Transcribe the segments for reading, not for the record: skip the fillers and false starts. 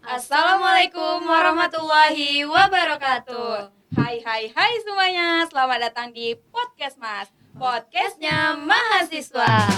Assalamualaikum warahmatullahi wabarakatuh. Hai semuanya, selamat datang di Podcast Mas, podcastnya mahasiswa.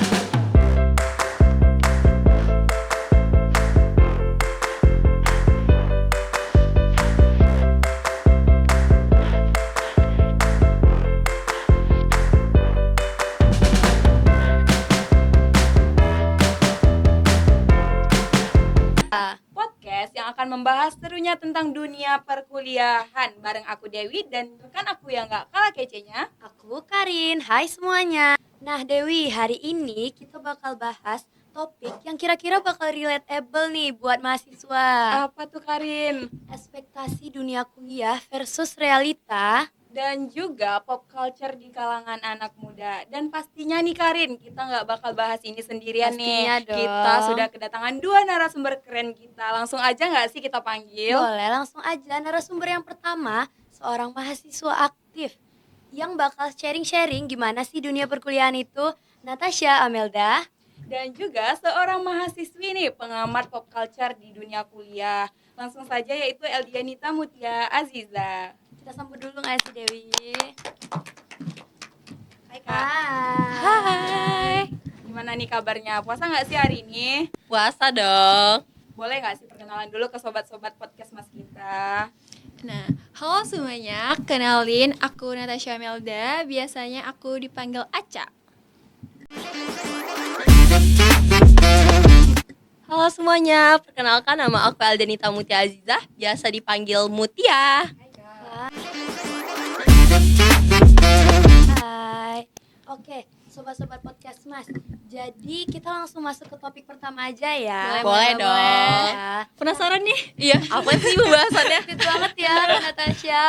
Podcast yang akan membahas serunya tentang dunia perkuliahan bareng aku Dewi dan rekan aku yang gak kalah kecenya. Aku Karin, hai semuanya. Nah Dewi, hari ini kita bakal bahas topik yang kira-kira bakal relatable nih buat mahasiswa. Apa tuh Karin? Ekspektasi dunia kuliah versus realita. Dan juga pop culture di kalangan anak muda. Dan pastinya nih Karin, kita gak bakal bahas ini sendirian Pastinya nih. dong. Kita sudah kedatangan 2 narasumber keren kita. Langsung aja gak sih kita panggil? Boleh langsung aja, narasumber yang pertama seorang mahasiswa aktif yang bakal sharing-sharing gimana sih dunia perkuliahan itu, Natasha Amelda. Dan juga seorang mahasiswi nih, pengamat pop culture di dunia kuliah. Langsung saja yaitu Eldianita Mutia Aziza. Kita sambut dulu gak sih Dewi? Hai Kak. Hai. Gimana nih kabarnya? Puasa gak sih hari ini? Puasa dong. Boleh gak sih perkenalan dulu ke sobat-sobat podcast mas kita? Nah, halo semuanya, kenalin aku Natasha Melda, biasanya aku dipanggil Aca. Halo semuanya, perkenalkan nama aku Eldianita Mutia Aziza, biasa dipanggil Mutia. Hai. Oke, sobat-sobat podcast Mas. Jadi kita langsung masuk ke topik pertama aja ya. Boleh dong. Ya. Penasaran nih? Iya, apa sih pembahasannya? Aktif banget ya Natasha.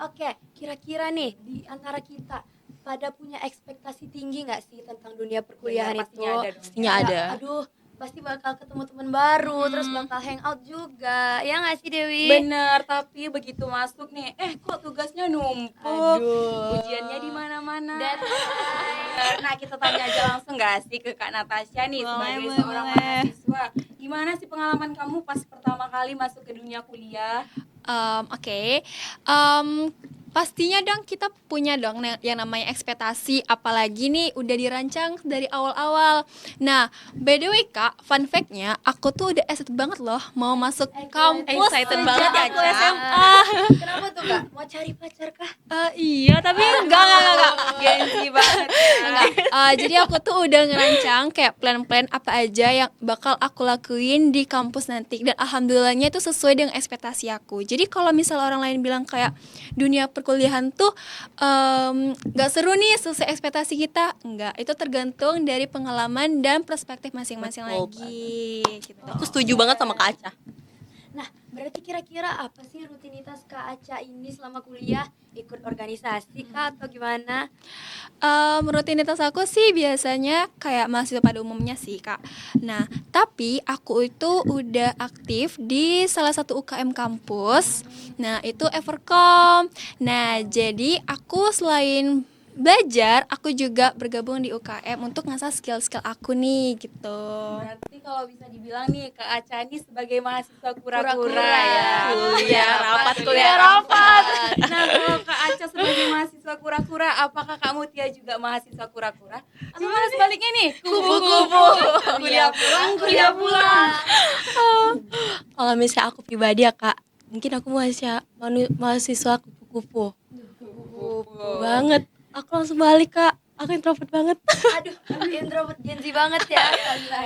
Oke, kira-kira nih di antara kita pada punya ekspektasi tinggi nggak sih tentang dunia perkuliahan Benar, itu? pastinya ada dong. Pastinya ada. Aduh, pasti bakal ketemu teman baru, terus bakal hangout juga. Ya nggak sih Dewi? Bener, tapi begitu masuk nih, kok tugasnya numpuk, Aduh. ujiannya di mana-mana. Deadline. Nah, kita tanya aja langsung gak sih ke Kak Natasha nih sebagai seorang mahasiswa. Gimana sih pengalaman kamu pas pertama kali masuk ke dunia kuliah? Oke. Pastinya dong kita punya dong yang namanya ekspektasi, apalagi nih udah dirancang dari awal-awal. Nah, by the way Kak, fun fact-nya aku tuh udah excited banget loh mau masuk kampus. Excited banget ya, aku Ca. SMA. Kenapa tuh Kak? Mau cari pacar kah? Iya, tapi enggak. Gengsi banget. Enggak. Jadi aku tuh udah ngerancang kayak plan-plan apa aja yang bakal aku lakuin di kampus nanti, dan alhamdulillahnya itu sesuai dengan ekspektasi aku. Jadi kalau misal orang lain bilang kayak dunia perkuliahan tuh nggak seru nih sesuai ekspektasi kita, enggak, itu tergantung dari pengalaman dan perspektif masing-masing Betul lagi gitu. Aku setuju banget sama Kak Aca. Nah, berarti kira-kira apa sih rutinitas Kak Aca ini selama kuliah? Ikut organisasi Kak atau gimana? Rutinitas aku sih biasanya kayak mahasiswa pada umumnya sih Kak. Nah, tapi aku itu udah aktif di salah satu UKM kampus. Nah, itu Evercom. Nah, jadi aku selain belajar, aku juga bergabung di UKM untuk ngasah skill-skill aku nih gitu. Berarti kalau bisa dibilang nih Kak Aca ini sebagai mahasiswa Kura-kura kura-kura ya. Kuliah rapat, Kuliah rapat. Nah, kalau Kak Aca sebagai mahasiswa kura-kura, apakah Kak Mutia juga mahasiswa kura-kura? Atau malah sebaliknya nih? Kupu-kupu. Kuliah pulang. Kalau misalnya aku pribadi ya Kak, mungkin aku mahasiswa kupu-kupu. Banget. Aku langsung balik Kak, aku introvert banget. Aduh, introvert Gen Z banget ya.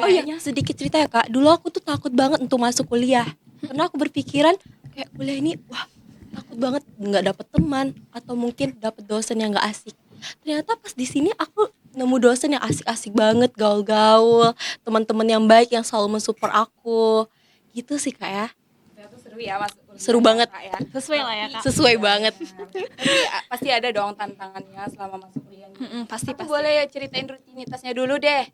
Oh iya, sedikit cerita ya Kak. Dulu aku tuh takut banget untuk masuk kuliah. Karena aku berpikiran kayak kuliah ini, wah takut banget nggak dapet teman atau mungkin dapet dosen yang nggak asik. Ternyata pas di sini aku nemu dosen yang asik-asik banget, gaul-gaul, teman-teman yang baik yang selalu mensupport aku. Gitu sih Kak ya. Ternyata seru ya masuk kuliah. Seru banget. Kak, ya. Sesuai lah ya Kak. Sesuai banget. Tapi pasti ada dong tantangannya selama masuk kuliah. Pasti. Aku boleh ceritain rutinitasnya dulu deh.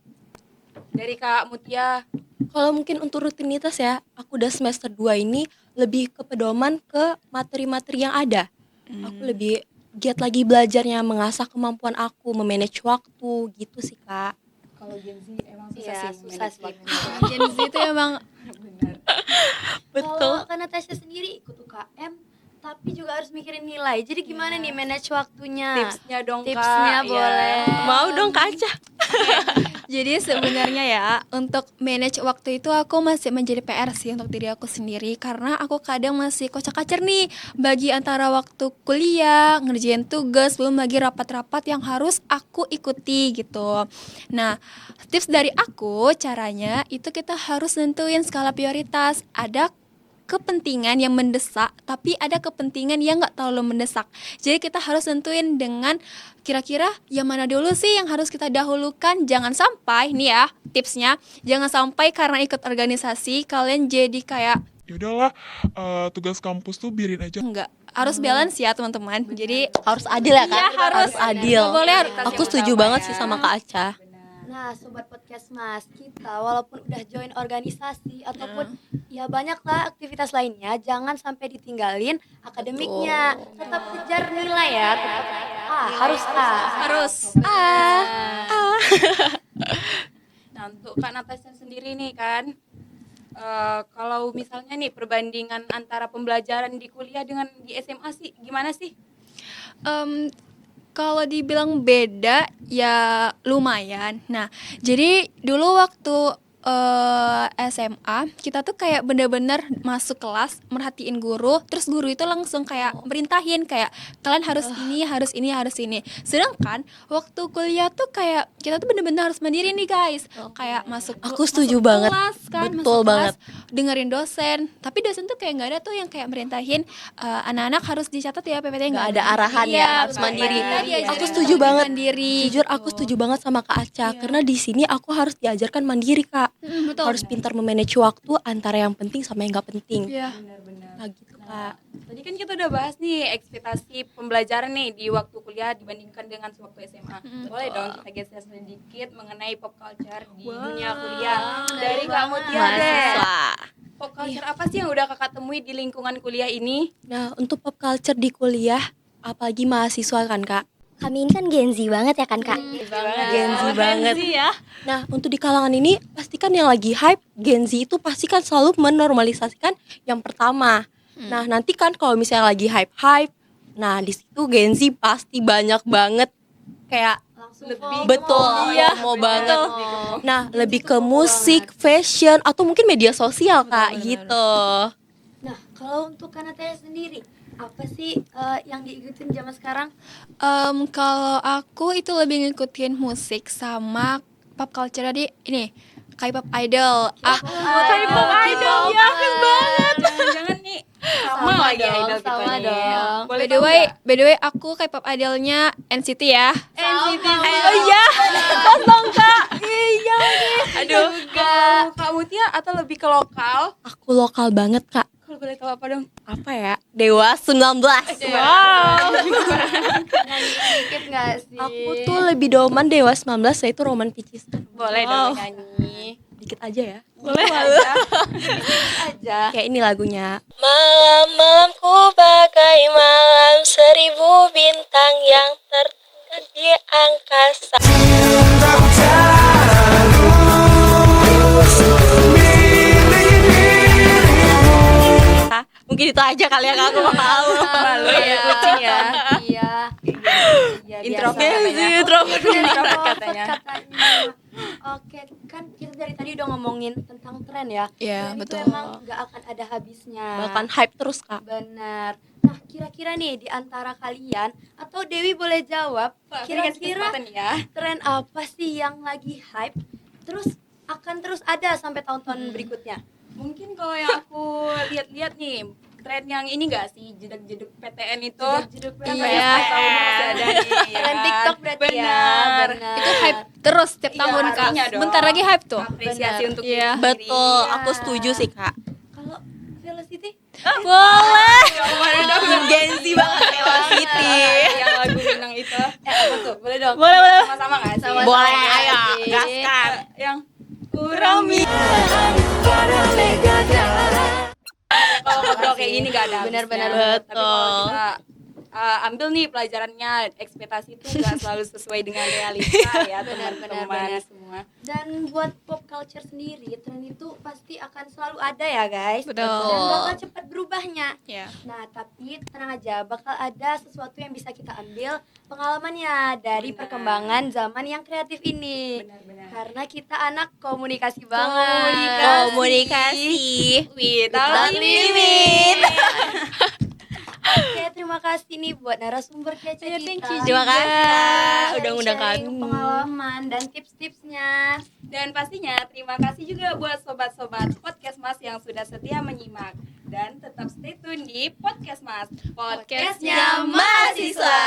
Dari Kak Mutia. Kalau mungkin untuk rutinitas ya, aku udah semester 2 ini lebih ke pedoman ke materi-materi yang ada. Aku lebih giat lagi belajarnya, mengasah kemampuan aku, memanage waktu, gitu sih Kak. Kalau Gen Z emang susah Iya, sih. susah manage sih. waktunya. Gen Z itu emang Benar. Kalau Kak Natasha sendiri ikut UKM, tapi juga harus mikirin nilai. Jadi gimana nih manage waktunya? Tipsnya dong Kak. Tipsnya Ya. boleh. Mau dong Kak Aca. Jadi sebenarnya ya untuk manage waktu itu aku masih menjadi PR sih untuk diri aku sendiri, karena aku kadang masih kocak-kacir nih bagi antara waktu kuliah, ngerjain tugas, belum lagi rapat-rapat yang harus aku ikuti gitu. Nah, tips dari aku caranya itu kita harus nentuin skala prioritas. Ada kepentingan yang mendesak, tapi ada kepentingan yang nggak terlalu mendesak. Jadi kita harus tentuin dengan kira-kira yang mana dulu sih yang harus kita dahulukan. Jangan sampai nih ya tipsnya, jangan sampai karena ikut organisasi kalian jadi kayak Ya udahlah, tugas kampus tuh biarin aja. enggak. Harus balance ya teman-teman. Jadi Harus adil ya Kak? Iya, harus adil. nggak boleh Aku setuju banget sih sama Kak Aca. Nah, sobat podcast Mas, kita walaupun udah join organisasi ataupun ya banyaklah aktivitas lainnya, jangan sampai ditinggalin akademiknya. Tetap kejar nilai ya, tetap harus A. harus Nah, untuk Kak Natasha sendiri nih kan, kalau misalnya nih perbandingan antara pembelajaran di kuliah dengan di SMA sih gimana sih? Kalau dibilang beda ya lumayan. Nah, jadi dulu waktu SMA kita tuh kayak bener-bener masuk kelas merhatiin guru, terus guru itu langsung kayak merintahin kayak kalian harus ini, harus ini, harus ini. Sedangkan waktu kuliah tuh kayak kita tuh bener-bener harus mandiri nih guys. Kayak masuk Aku setuju masuk banget. kelas, kan, Betul masuk kelas, banget. dengerin dosen. Tapi dosen tuh kayak nggak ada tuh yang kayak merintahin anak-anak harus dicatat ya PPT, Nggak ada arahan ya, harus betul. mandiri. Kita diajarin Aku setuju untuk banget. mandiri. Jujur aku setuju banget sama Kak Aca, karena di sini aku harus diajarkan mandiri Kak. Betul. Harus pintar memanage waktu antara yang penting sama yang nggak penting. Iya. Benar-benar. Nah gitu Kak. Tadi kan kita udah bahas nih ekspektasi pembelajaran nih di waktu kuliah dibandingkan dengan waktu SMA. Boleh dong kita geser sedikit mengenai pop culture di dunia kuliah. Dari Kak Mutia deh. Mahasiswa. Pop culture apa sih yang udah Kakak temui di lingkungan kuliah ini? Nah untuk pop culture di kuliah, apalagi mahasiswa kan Kak. Kami ini kan Gen Z banget ya kan Kak? Gen Z banget. Nah, untuk di kalangan ini pastikan yang lagi hype Gen Z itu pasti kan selalu menormalisasikan yang pertama. Nah, nanti kan kalau misalnya lagi hype, nah di situ Gen Z pasti banyak banget kayak Lebih betul, iya, mau banget. Nah, lebih ke musik, fashion atau mungkin media sosial Kak gitu. Nah, kalau untuk Kak Natasha sendiri, apa sih yang diikutin zaman sekarang? Kalau aku itu lebih ngikutin musik sama pop culture. Jadi ini K-pop idol. K-pop idol ya banget. Jangan nih sama lagi dong, idol kita sama nih. dong. Boleh By the way aku K-pop idolnya NCT ya. NCT. Oh iya, kosong Kak. Iya nih. Aduh. Kalau Kak Mutia atau lebih ke lokal? Aku lokal banget Kak. Kalau boleh tahu apa dong? Apa ya? Dewa 19. Wow. Dikit nggak sih? Aku tuh lebih doman Dewa 19 yaitu Roman Picis. Boleh dong nyanyi. Dikit aja ya. Boleh aja. aja. Kayak ini lagunya. Malam-malamku bagai malam 1000 bintang yang terdekat di angkasa. Mungkin itu aja kali ya Kak, aku malu. Malu ya kucing ya. Iya. Introvert katanya. Introvert katanya. Oke, kan kita dari tadi udah ngomongin tentang tren ya. Iya, Dan betul. Itu emang nggak akan ada habisnya. Bahkan hype terus Kak. Benar. Nah, kira-kira nih di antara kalian atau Dewi boleh jawab, kira-kira ya. tren apa sih yang lagi hype terus akan terus ada sampai tahun-tahun berikutnya? Mungkin kalau yang aku lihat-lihat nih, tren yang ini enggak sih, jeduk-jeduk PTN itu? Jeduk Kan Iya. banyak tahun masih ada nih. ya Tren kan? TikTok berarti ya. Benar. Benar. Itu hype terus tiap Iya, tahun Kak. artinya dong. Bentar lagi hype tuh. Apresiasi untuk Iya. diri Betul, sendiri. aku setuju sih Kak. Kalau Velocity Boleh. Boleh dong. Gen Z banget Velocity. Yang lagu Minang itu. Apa tuh? Boleh dong. Boleh. Sama-sama enggak sih? Sama-sama. Boleh, Iya, ayo, sih. gaskan. Yang Urami. Kalau ngobrol kayak gini gak ada Benar-benar. habisnya. Tapi kalau betul. kita ambil nih pelajarannya, ekspektasi itu nggak selalu sesuai dengan realita ya teman-teman semua. Dan buat pop culture sendiri, tren itu pasti akan selalu ada ya guys. Betul. Dan bakal cepat berubahnya. Ya. Nah, tapi tenang aja, bakal ada sesuatu yang bisa kita ambil pengalamannya dari Benar. perkembangan zaman yang kreatif ini. Benar-benar. Karena kita anak komunikasi banget. Komunikasi. Without limit. Oke, terima kasih nih buat narasumber kece kita. thank you Terima kasih Kak, udah Sharing-sharing ngundang kami. pengalaman dan tips-tipsnya. Dan pastinya terima kasih juga buat sobat-sobat Podcast Mas yang sudah setia menyimak. Dan tetap stay tune di Podcast Mas, podcastnya mahasiswa.